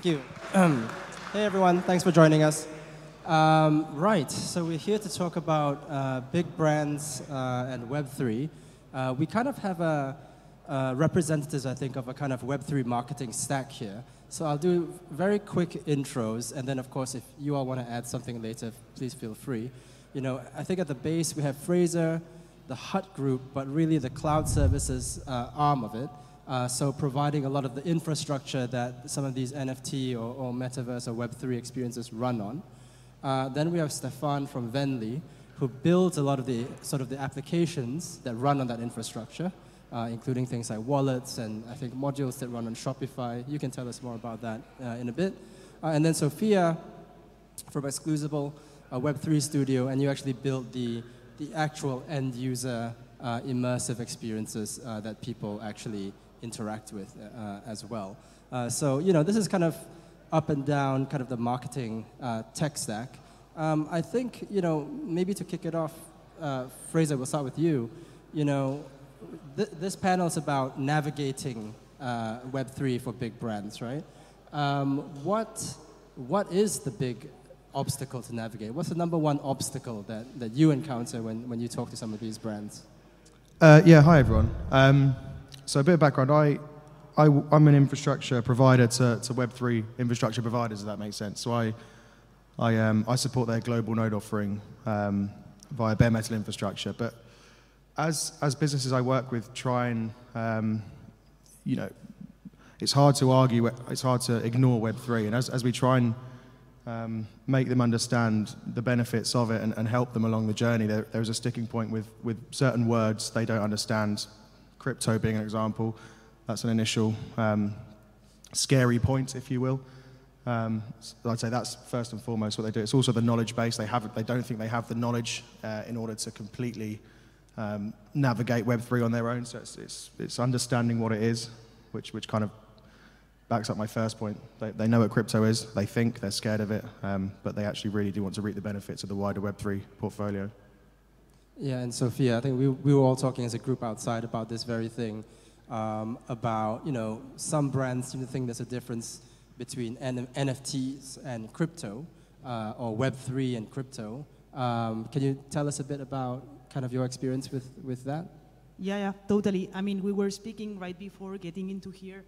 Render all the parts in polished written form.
Thank you. Hey everyone, thanks for joining us. Right, so we're here to talk about big brands and Web3. We kind of have representatives, I think, of a kind of Web3 marketing stack here. So I'll do very quick intros, and then of course, if you all want to add something later, please feel free. You know, I think at the base we have Fraser, the Hut group, but really the cloud services arm of it. So providing a lot of the infrastructure that some of these NFT or metaverse or Web3 experiences run on. Then we have Stefan from Venly, who builds a lot of the sort of the applications that run on that infrastructure, including things like wallets and I think modules that run on Shopify. You can tell us more about that in a bit. And then Sofia from Exclusible, a Web3 studio, and you actually built the actual end user immersive experiences that people actually interact with as well. So, you know, this is kind of up and down, kind of the marketing tech stack. I think, you know, maybe to kick it off, Fraser, we'll start with you. You know, this panel is about navigating Web3 for big brands, right? What is the big obstacle to navigate? What's the number one obstacle that you encounter when you talk to some of these brands? Yeah, hi everyone. So a bit of background, I'm an infrastructure provider to Web3 infrastructure providers, if that makes sense. So I support their global node offering via bare metal infrastructure. But as businesses I work with try and, you know, it's hard to argue, it's hard to ignore Web3. And as we try and make them understand the benefits of it and help them along the journey, there's a sticking point with certain words they don't understand. Crypto being an example, that's an initial scary point, if you will. I'd say that's first and foremost what they do. It's also the knowledge base. They don't think they have the knowledge in order to completely navigate Web3 on their own. So it's understanding what it is, which kind of backs up my first point. They know what crypto is. They think they're scared of it, but they actually really do want to reap the benefits of the wider Web3 portfolio. Yeah, and Sofia, I think we were all talking as a group outside about this very thing, about, you know, some brands seem to think there's a difference between NFTs and crypto, or Web3 and crypto. Can you tell us a bit about kind of your experience with that? Yeah, totally. I mean, we were speaking right before getting into here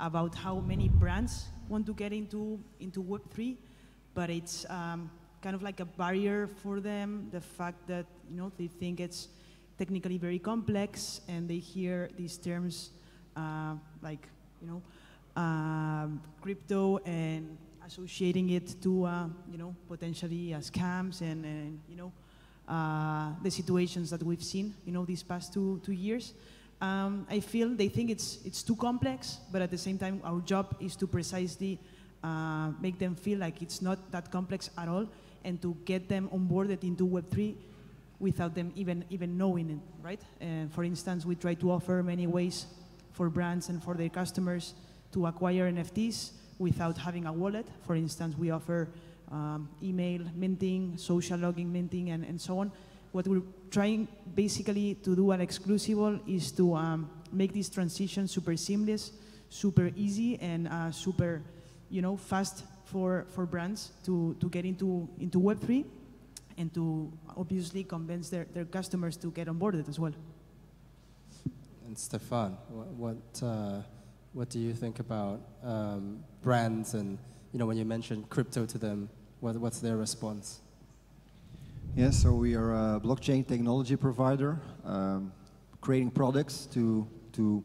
about how many brands want to get into Web3, but it's kind of like a barrier for them, the fact that, you know, they think it's technically very complex and they hear these terms like, you know, crypto and associating it to, you know, potentially scams and you know, the situations that we've seen, you know, these past two years. I feel they think it's too complex, but at the same time, our job is to precisely make them feel like it's not that complex at all, and to get them onboarded into Web3 without them even knowing it, right? And for instance, we try to offer many ways for brands and for their customers to acquire NFTs without having a wallet. For instance, we offer email minting, social login minting, and so on. What we're trying basically to do at Exclusible is to make this transition super seamless, super easy, and super, you know, fast for brands to get into Web3 and to obviously convince their customers to get onboarded as well. And Stefan, what do you think about brands and, you know, when you mention crypto to them, what's their response? Yeah, so we are a blockchain technology provider, creating products to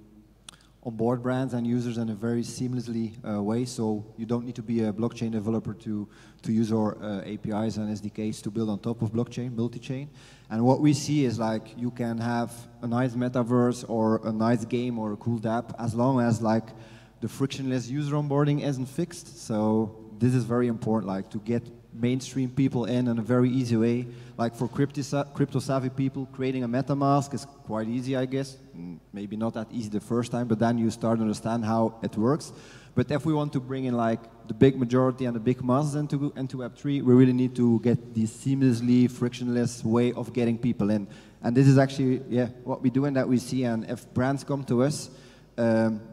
onboard brands and users in a very seamlessly way. So you don't need to be a blockchain developer to use our APIs and SDKs to build on top of blockchain, multi-chain. And what we see is like you can have a nice metaverse or a nice game or a cool dApp as long as like the frictionless user onboarding isn't fixed. So this is very important, like to get mainstream people in a very easy way. Like for crypto-savvy people, creating a MetaMask is quite easy, I guess. Maybe not that easy the first time, but then you start to understand how it works. But if we want to bring in like the big majority and the big masses into Web3, we really need to get this seamlessly frictionless way of getting people in. And this is actually, yeah, what we do and that we see. And if brands come to us,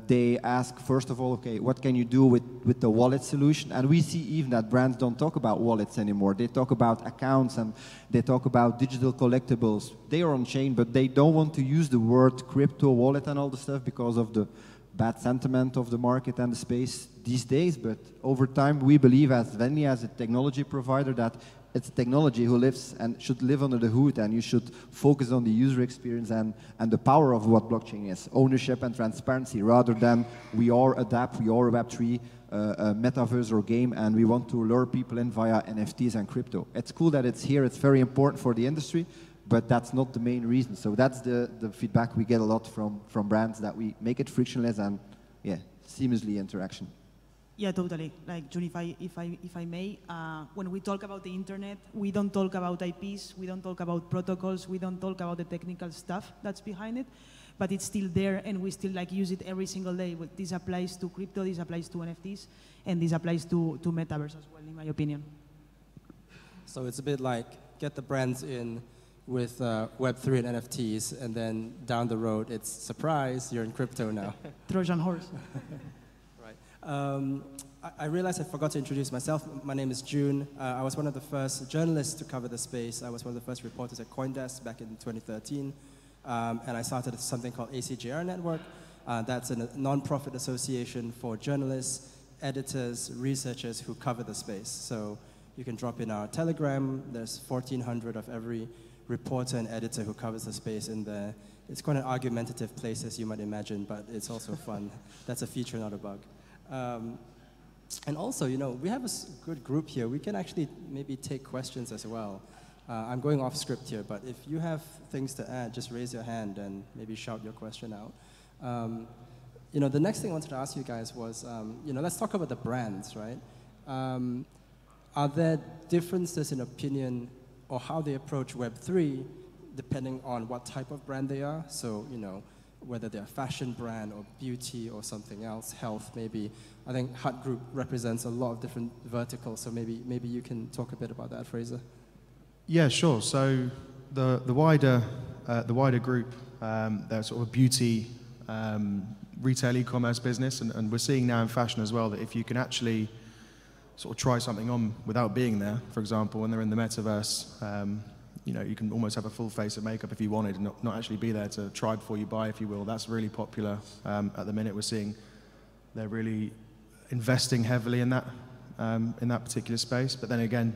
they ask, first of all, okay, what can you do with the wallet solution? And we see even that brands don't talk about wallets anymore. They talk about accounts and they talk about digital collectibles. They are on chain, but they don't want to use the word crypto wallet and all the stuff because of the bad sentiment of the market and the space these days. But over time, we believe as Venly, as a technology provider, that it's technology who lives and should live under the hood, and you should focus on the user experience and the power of what blockchain is, ownership and transparency, rather than we are a DApp, we are a Web3, a metaverse or game, and we want to lure people in via NFTs and crypto. It's cool that it's here, it's very important for the industry, but that's not the main reason. So that's the feedback we get a lot from brands, that we make it frictionless and seamlessly interaction. Yeah, totally. Like, Joon, if I may, when we talk about the internet, we don't talk about IPs, we don't talk about protocols, we don't talk about the technical stuff that's behind it, but it's still there, and we still use it every single day. This applies to crypto, this applies to NFTs, and this applies to metaverse as well, in my opinion. So it's a bit like get the brands in with Web3 and NFTs, and then down the road, it's surprise, you're in crypto now. Trojan horse. I realized I forgot to introduce myself. My name is Joon. I was one of the first journalists to cover the space. I was one of the first reporters at CoinDesk back in 2013. And I started something called ACJR.network. That's a non-profit association for journalists, editors, researchers who cover the space. So you can drop in our Telegram. There's 1,400 of every reporter and editor who covers the space in there. It's quite an argumentative place, as you might imagine, but it's also fun. That's a feature, not a bug. And also, we have a good group here. We can actually maybe take questions as well. I'm going off script here, but if you have things to add, just raise your hand and maybe shout your question out. The next thing I wanted to ask you guys was, let's talk about the brands, right? Are there differences in opinion or how they approach Web3 depending on what type of brand they are? So, whether they're a fashion brand or beauty or something else, health maybe. I think Hut Group represents a lot of different verticals, so maybe you can talk a bit about that, Fraser. Yeah, sure. So the wider group, they're sort of a beauty retail e-commerce business, and we're seeing now in fashion as well that if you can actually sort of try something on without being there, for example, when they're in the metaverse, you can almost have a full face of makeup if you wanted, and not actually be there to try before you buy, if you will. That's really popular at the minute. We're seeing they're really investing heavily in that particular space. But then again,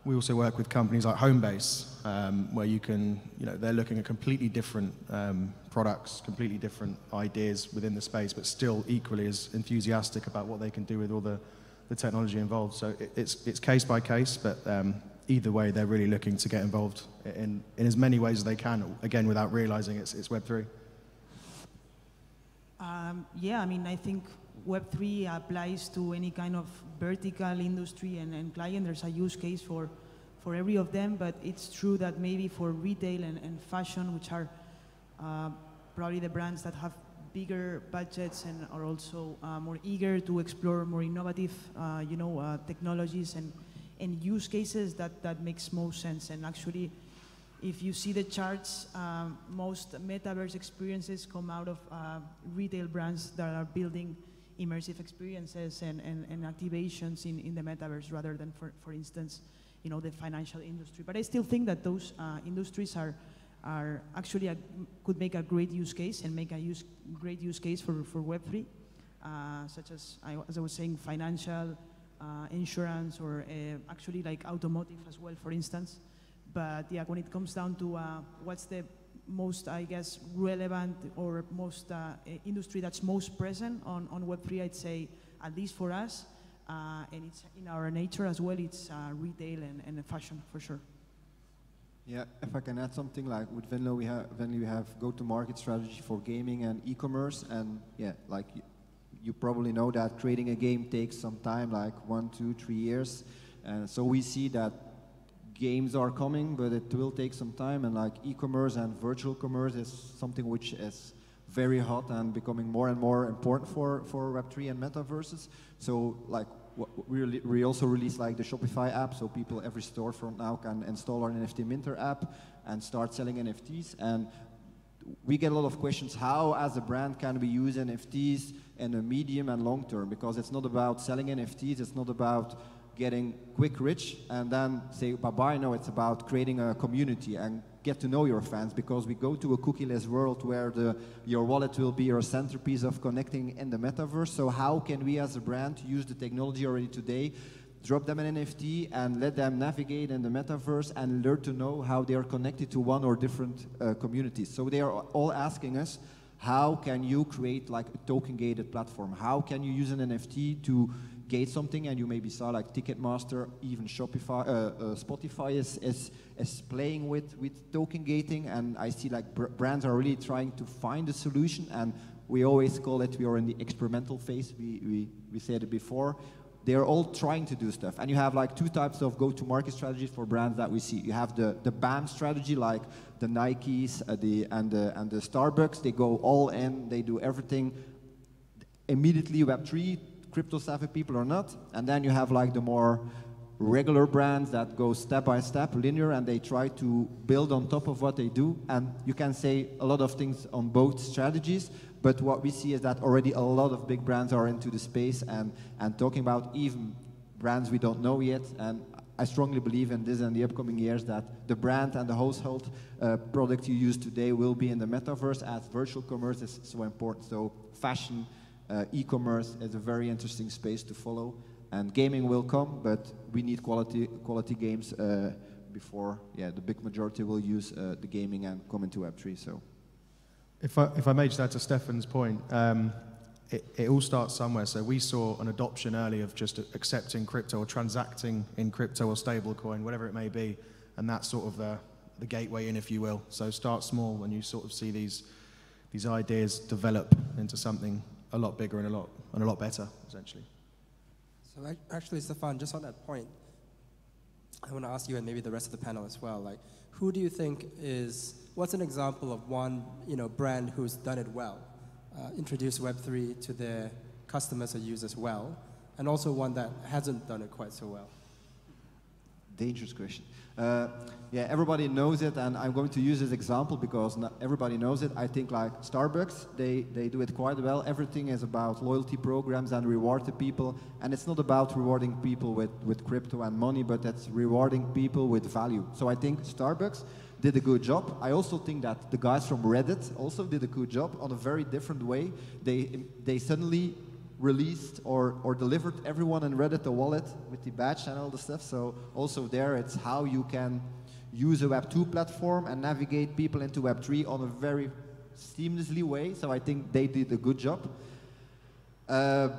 we also work with companies like Homebase, where you can, they're looking at completely different products, completely different ideas within the space, but still equally as enthusiastic about what they can do with all the technology involved. So it's case by case, but either way, they're really looking to get involved in as many ways as they can, again, without realizing it's Web3. Yeah, I mean, I think Web3 applies to any kind of vertical industry and client. There's a use case for every of them, but it's true that maybe for retail and fashion, which are probably the brands that have bigger budgets and are also more eager to explore more innovative, technologies and use cases, that makes most sense. And actually, if you see the charts, most metaverse experiences come out of retail brands that are building immersive experiences and activations in the metaverse, rather than, for instance, the financial industry. But I still think that those industries are actually could make a great use case and make a great use case for Web3, such as I was saying, financial, insurance, or actually like automotive as well, for instance. But yeah, when it comes down to what's the most, I guess, relevant or most industry that's most present on Web3, I'd say, at least for us, and it's in our nature as well, it's retail and fashion for sure. Yeah, if I can add something, like with Venly, we have go-to-market strategy for gaming and e-commerce, and yeah, like you probably know that creating a game takes some time, like 1, 2, 3 years, and so we see that games are coming, but it will take some time, and like e-commerce and virtual commerce is something which is very hot and becoming more and more important for Web3 and metaverses. So like we also released like the Shopify app, so people, every storefront now can install our NFT Minter app and start selling NFTs. And we get a lot of questions, how as a brand can we use NFTs in a medium and long term? Because it's not about selling NFTs, it's not about getting quick rich and then say bye-bye. No, it's about creating a community and get to know your fans, because we go to a cookieless world where your wallet will be your centerpiece of connecting in the metaverse. So how can we as a brand use the technology already today, drop them an NFT and let them navigate in the metaverse and learn to know how they are connected to one or different communities. So they are all asking us, how can you create like a token-gated platform? How can you use an NFT to gate something? And you maybe saw like Ticketmaster, even Shopify, Spotify is playing with token gating, and I see like brands are really trying to find a solution, and we always call it, we are in the experimental phase, we said it before. They're all trying to do stuff. And you have like two types of go-to-market strategies for brands that we see. You have the BAM strategy, like the Nikes and the Starbucks. They go all in, they do everything immediately, Web3, crypto-savvy people or not. And then you have like the more regular brands that go step by step, linear, and they try to build on top of what they do. And you can say a lot of things on both strategies. But what we see is that already a lot of big brands are into the space and talking about even brands we don't know yet. And I strongly believe in this in the upcoming years, that the brand and the household product you use today will be in the metaverse, as virtual commerce is so important. So fashion, e-commerce is a very interesting space to follow. And gaming will come, but we need quality games before the big majority will use the gaming and come into Web3. So. If I may just add to Stefan's point, it all starts somewhere. So we saw an adoption early of just accepting crypto or transacting in crypto or stablecoin, whatever it may be, and that's sort of the gateway in, if you will. So start small, and you sort of see these ideas develop into something a lot bigger and a lot better, essentially. So actually, Stefan, just on that point, I want to ask you and maybe the rest of the panel as well. Like, who do you think what's an example of one brand who's done it well, introduced Web3 to their customers or users well, and also one that hasn't done it quite so well? Dangerous question. Everybody knows it, and I'm going to use this example because not everybody knows it. I think like Starbucks, they do it quite well. Everything is about loyalty programs and reward the people, and it's not about rewarding people with crypto and money, but it's rewarding people with value. So I think Starbucks did a good job. I also think that the guys from Reddit also did a good job on a very different way. They suddenly released or delivered everyone in Reddit a wallet with the badge and all the stuff. So also there, it's how you can use a Web2 platform and navigate people into Web3 on a very seamlessly way. So I think they did a good job. An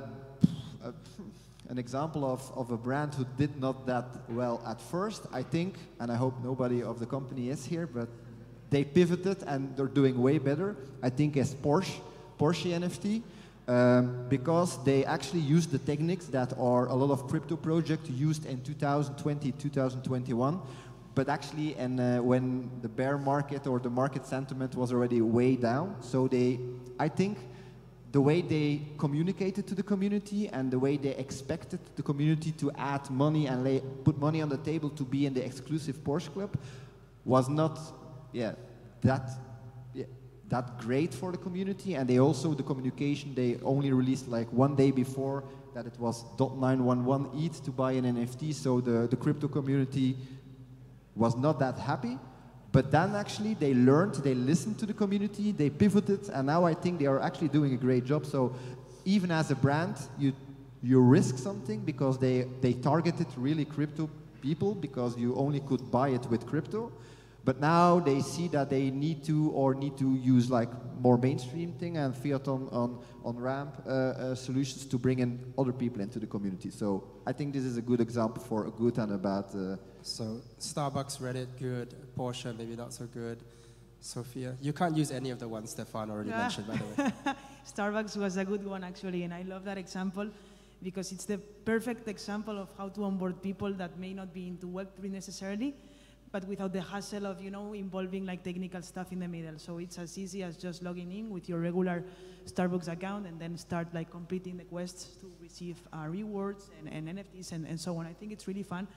example of a brand who did not that well at first, I think, and I hope nobody of the company is here, but they pivoted and they're doing way better, I think, is Porsche NFT. Because they actually used the techniques that are a lot of crypto projects used in 2020, 2021, but actually when the bear market or the market sentiment was already way down. So I think the way they communicated to the community and the way they expected the community to add money and put money on the table to be in the exclusive Porsche club was not that great for the community. And they also, the communication, they only released like one day before that it was .911 ETH to buy an NFT, so the crypto community was not that happy. But then actually they learned, they listened to the community, they pivoted, and now I think they are actually doing a great job. So even as a brand, you risk something because they targeted really crypto people because you only could buy it with crypto. But now they see that they need to use like more mainstream thing and fiat on ramp solutions to bring in other people into the community. So I think this is a good example for a good and a bad. So Starbucks, Reddit, good. Porsche, maybe not so good. Sofia, you can't use any of the ones Stefan already mentioned, by the way. Starbucks was a good one actually, and I love that example because it's the perfect example of how to onboard people that may not be into Web3 necessarily, but without the hassle of, involving like technical stuff in the middle. So it's as easy as just logging in with your regular Starbucks account and then start like completing the quests to receive rewards and NFTs and so on. I think it's really fun.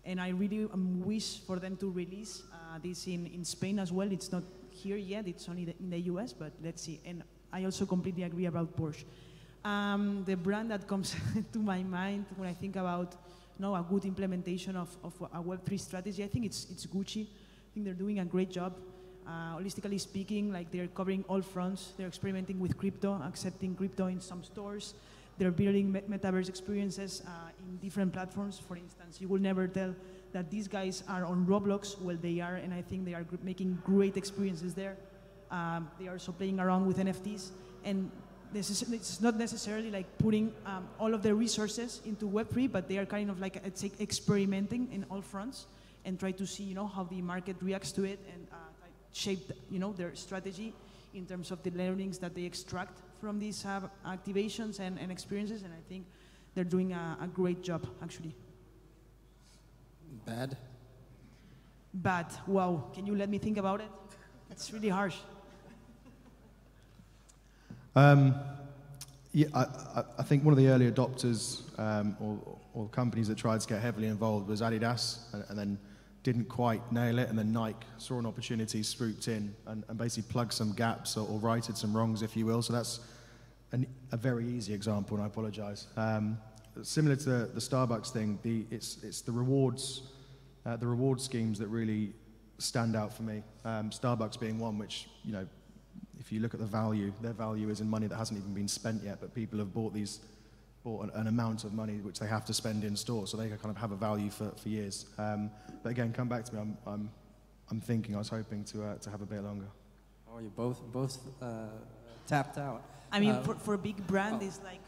And I really wish for them to release this in Spain as well. It's not here yet. It's only in the US, but let's see. And I also completely agree about Porsche. The brand that comes to my mind when I think about a good implementation of a Web3 strategy, I think it's Gucci. I think they're doing a great job. Holistically speaking, like they're covering all fronts. They're experimenting with crypto, accepting crypto in some stores. They're building metaverse experiences in different platforms. For instance, you will never tell that these guys are on Roblox. Well, they are, and I think they are making great experiences there. They are also playing around with NFTs, and it's not necessarily like putting all of their resources into Web3, but they are kind of like, it's like experimenting in all fronts and try to see, how the market reacts to it and shape, their strategy in terms of the learnings that they extract from these activations and experiences. And I think they're doing a great job, actually. Bad? Bad. Wow. Can you let me think about it? It's really harsh. Yeah, I think one of the early adopters or companies that tried to get heavily involved was Adidas, and then didn't quite nail it, and then Nike saw an opportunity, swooped in, and basically plugged some gaps or righted some wrongs, if you will. So that's a very easy example, and I apologize. Similar to the Starbucks thing, it's the rewards schemes that really stand out for me. Starbucks being one, which, if you look at the value, their value is in money that hasn't even been spent yet, but people have bought an amount of money which they have to spend in store, so they kind of have a value for years. But again, come back to me. I'm thinking. I was hoping to have a bit longer. Oh, you both tapped out. I mean, for a big brand, it's like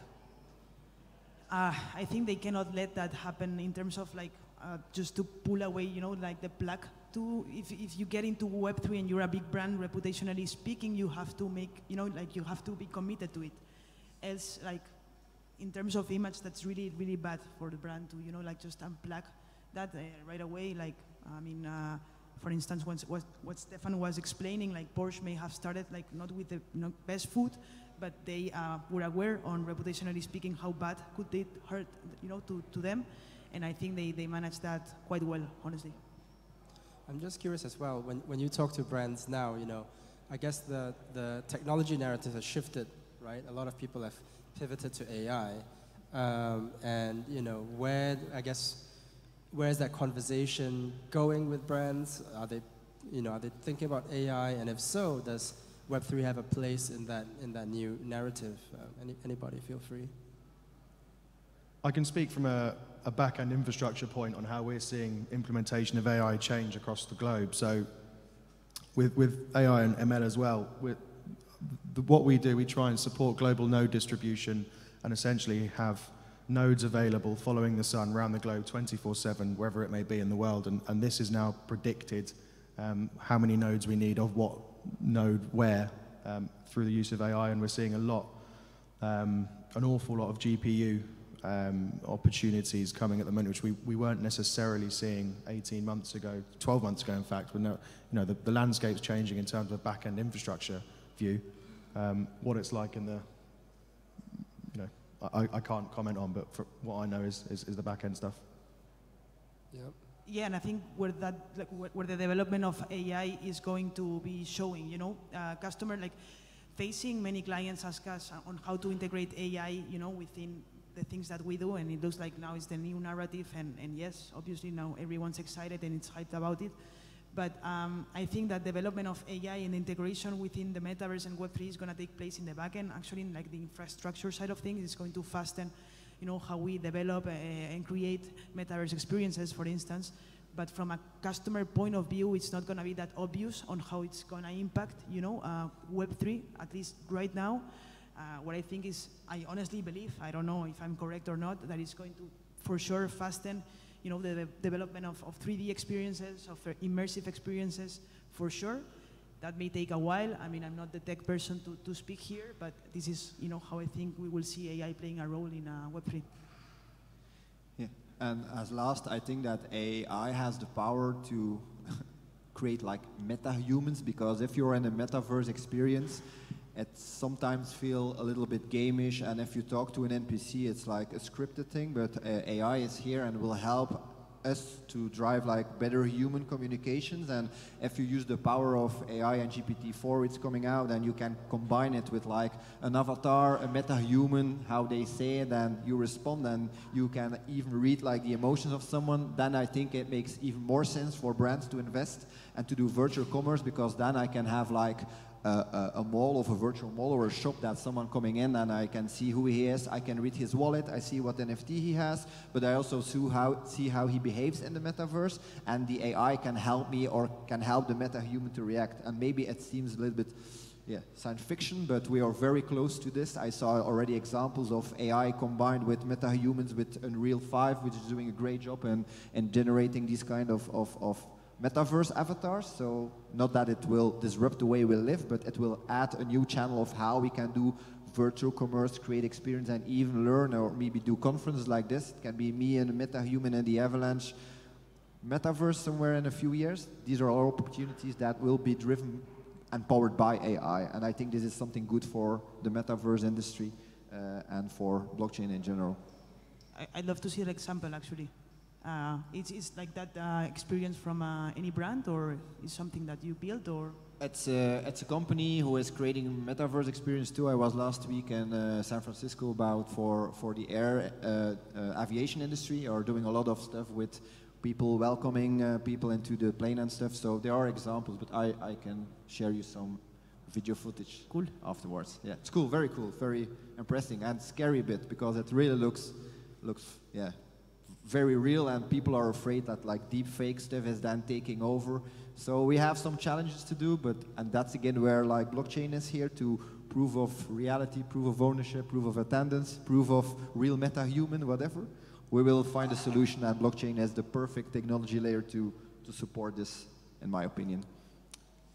I think they cannot let that happen in terms of like just to pull away, like the plug. If you get into Web3 and you're a big brand, reputationally speaking, you have to make, you have to be committed to it. Else, like, in terms of image, that's really, really bad for the brand to, just unplug that right away. Like, I mean, for instance, what Stefan was explaining, like Porsche may have started, like, not with the best foot, but they were aware on reputationally speaking how bad could it hurt, to them. And I think they managed that quite well, honestly. I'm just curious as well, when you talk to brands now, I guess the technology narrative has shifted, right? A lot of people have pivoted to AI, and where's that conversation going with brands? Are they thinking about AI, and if so, does Web3 have a place in that new narrative? Anybody, feel free. I can speak from a back-end infrastructure point on how we're seeing implementation of AI change across the globe. So with AI and ML as well, what we do, we try and support global node distribution and essentially have nodes available following the sun around the globe 24/7, wherever it may be in the world. And this is now predicted how many nodes we need of what node where through the use of AI. And we're seeing an awful lot of GPU opportunities coming at the moment, which we weren't necessarily seeing 18 months ago, 12 months ago, in fact. The landscape's changing in terms of back-end infrastructure view. What it's like in the, I can't comment on, but for what I know is the back-end stuff. Yep. Yeah, and I think where the development of AI is going to be showing, customer, like, facing many clients ask us on how to integrate AI, within the things that we do, and it looks like now it's the new narrative, and yes, obviously now everyone's excited and it's hyped about it. But I think that development of AI and integration within the metaverse and Web3 is going to take place in the backend, actually in like the infrastructure side of things. It's going to fasten, how we develop and create metaverse experiences, for instance. But from a customer point of view, it's not going to be that obvious on how it's going to impact, Web3, at least right now. What I think is, I honestly believe, I don't know if I'm correct or not, that it's going to, for sure, fasten, the development of 3D experiences, of immersive experiences, for sure. That may take a while. I mean, I'm not the tech person to speak here, but this is, how I think we will see AI playing a role in Web3. Yeah, and as last, I think that AI has the power to create like meta-humans, because if you're in a metaverse experience, it sometimes feels a little bit gamish, and if you talk to an NPC, it's like a scripted thing, but AI is here and will help us to drive like better human communications. And if you use the power of AI and GPT-4, it's coming out, and you can combine it with like an avatar, a meta-human, how they say it, and you respond, and you can even read like the emotions of someone, then I think it makes even more sense for brands to invest and to do virtual commerce, because then I can have like a mall of a virtual mall or a shop that's someone coming in, and I can see who he is, I can read his wallet, I see what NFT he has, but I also see how he behaves in the metaverse, and the AI can help me or can help the meta-human to react. And maybe it seems a little bit science fiction, but we are very close to this. I saw already examples of AI combined with meta-humans with Unreal 5, which is doing a great job in generating these kind of metaverse avatars. So not that it will disrupt the way we live, but it will add a new channel of how we can do virtual commerce, create experience, and even learn or maybe do conferences like this. It can be me and a meta-human in the Avalanche metaverse somewhere in a few years. These are all opportunities that will be driven and powered by AI. And I think this is something good for the metaverse industry and for blockchain in general. I'd love to see an example, actually. It's like that experience from any brand, or is something that you build, or? It's a company who is creating metaverse experience too. I was last week in San Francisco for the air aviation industry, or doing a lot of stuff with people welcoming people into the plane and stuff. So there are examples, but I can share you some video footage afterwards. Yeah, it's cool, very impressive, and scary a bit, because it really looks very real, and people are afraid that like deep fake stuff is then taking over. So we have some challenges to do, and that's again where like blockchain is here to proof of reality, proof of ownership, proof of attendance, proof of real meta-human, whatever. We will find a solution, and blockchain is the perfect technology layer to support this, in my opinion.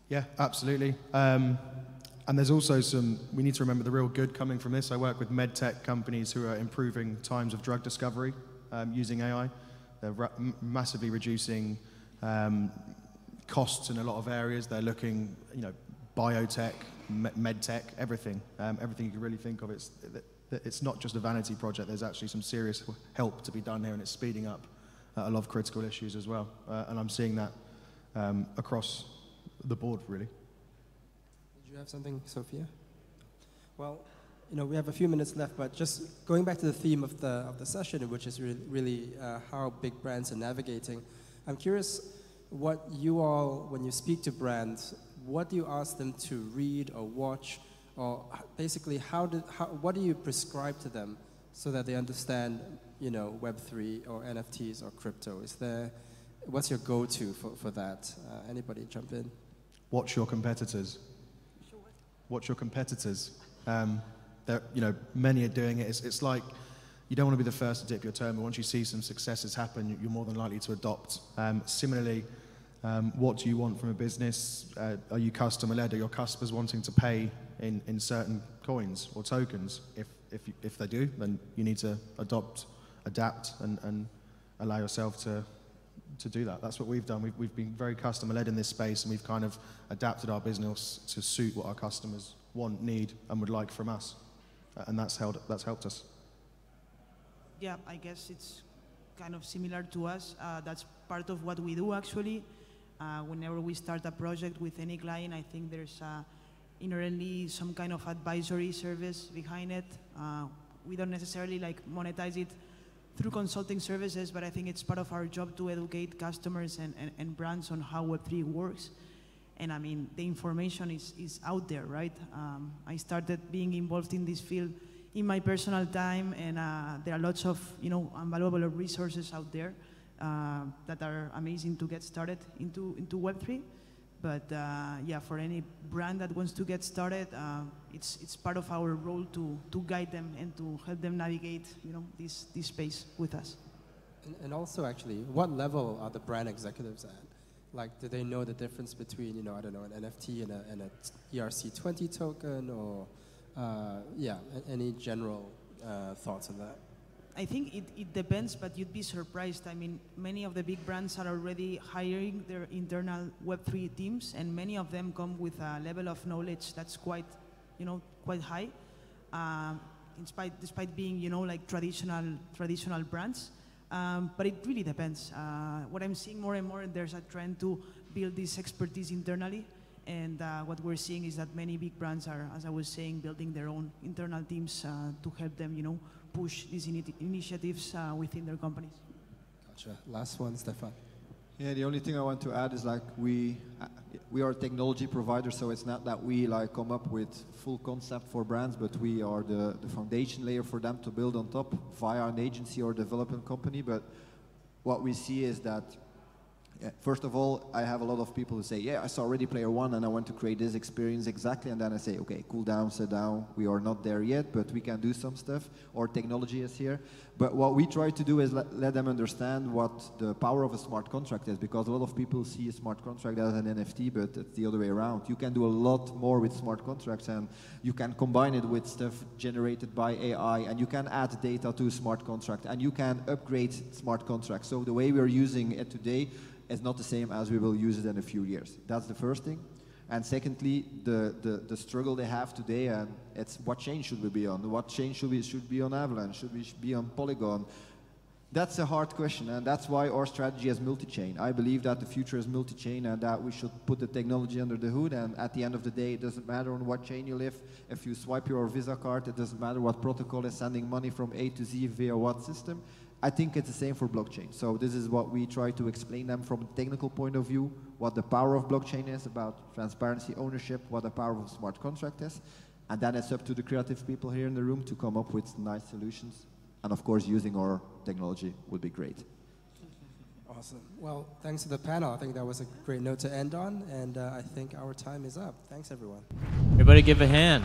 Yeah, absolutely. And there's also we need to remember the real good coming from this. I work with med tech companies who are improving times of drug discovery using AI. They're massively reducing costs in a lot of areas. They're looking, biotech, med tech, everything you can really think of. It's not just a vanity project. There's actually some serious help to be done here, and it's speeding up a lot of critical issues as well. And I'm seeing that across the board, really. Did you have something, Sofia? Well, we have a few minutes left, but just going back to the theme of the session, which is really how big brands are navigating. I'm curious what you all, when you speak to brands, what do you ask them to read or watch, or basically what do you prescribe to them so that they understand, Web3 or NFTs or crypto? What's your go-to for that? Anybody jump in? Watch your competitors. Watch your competitors. Many are doing it. It's like you don't want to be the first to dip your toe, but once you see some successes happen, you're more than likely to adopt. Similarly, what do you want from a business? Are you customer-led? Are your customers wanting to pay in certain coins or tokens? If they do, then you need to adapt, and allow yourself to do that. That's what we've done. We've been very customer-led in this space, and we've kind of adapted our business to suit what our customers want, need, and would like from us. And that's helped us. Yeah, I guess it's kind of similar to us. That's part of what we do, actually. Whenever we start a project with any client, I think there's inherently some kind of advisory service behind it. We don't necessarily monetize it through consulting services, but I think it's part of our job to educate customers and brands on how Web3 works. And I mean, the information is out there, right? I started being involved in this field in my personal time, and there are lots of invaluable resources out there that are amazing to get started into Web3. But yeah, for any brand that wants to get started, it's part of our role to guide them and to help them navigate this space with us. And also, actually, what level are the brand executives at? Like, do they know the difference between, I don't know, an NFT and a ERC20 token, or, any general thoughts on that? I think it depends, but you'd be surprised. I mean, many of the big brands are already hiring their internal Web3 teams, and many of them come with a level of knowledge that's quite high, despite being, traditional brands. But it really depends. What I'm seeing more and more, there's a trend to build this expertise internally. And what we're seeing is that many big brands are, as I was saying, building their own internal teams to help them, push these initiatives within their companies. Gotcha. Last one, Stefan. Yeah, the only thing I want to add is like we are a technology provider, so it's not that we like come up with full concept for brands, but we are the foundation layer for them to build on top via an agency or development company. But what we see is that, first of all, I have a lot of people who say, yeah, I saw Ready Player One and I want to create this experience exactly. And then I say, okay, cool down, sit down. We are not there yet, but we can do some stuff. Or technology is here. But what we try to do is let them understand what the power of a smart contract is, because a lot of people see a smart contract as an NFT, but it's the other way around. You can do a lot more with smart contracts, and you can combine it with stuff generated by AI, and you can add data to a smart contract, and you can upgrade smart contracts. So the way we are using it today is not the same as we will use it in a few years. That's the first thing. And secondly, the struggle they have today, and it's what chain should we be on? What chain should be on Avalanche? Should we be on Polygon? That's a hard question, and that's why our strategy is multi-chain. I believe that the future is multi-chain, and that we should put the technology under the hood, and at the end of the day, it doesn't matter on what chain you live. If you swipe your Visa card, it doesn't matter what protocol is sending money from A to Z via what system. I think it's the same for blockchain. So this is what we try to explain them from a technical point of view, what the power of blockchain is, about transparency, ownership, what the power of a smart contract is. And then it's up to the creative people here in the room to come up with nice solutions. And of course, using our technology would be great. Awesome. Well, thanks to the panel. I think that was a great note to end on. And I think our time is up. Thanks, everyone. Everybody give a hand.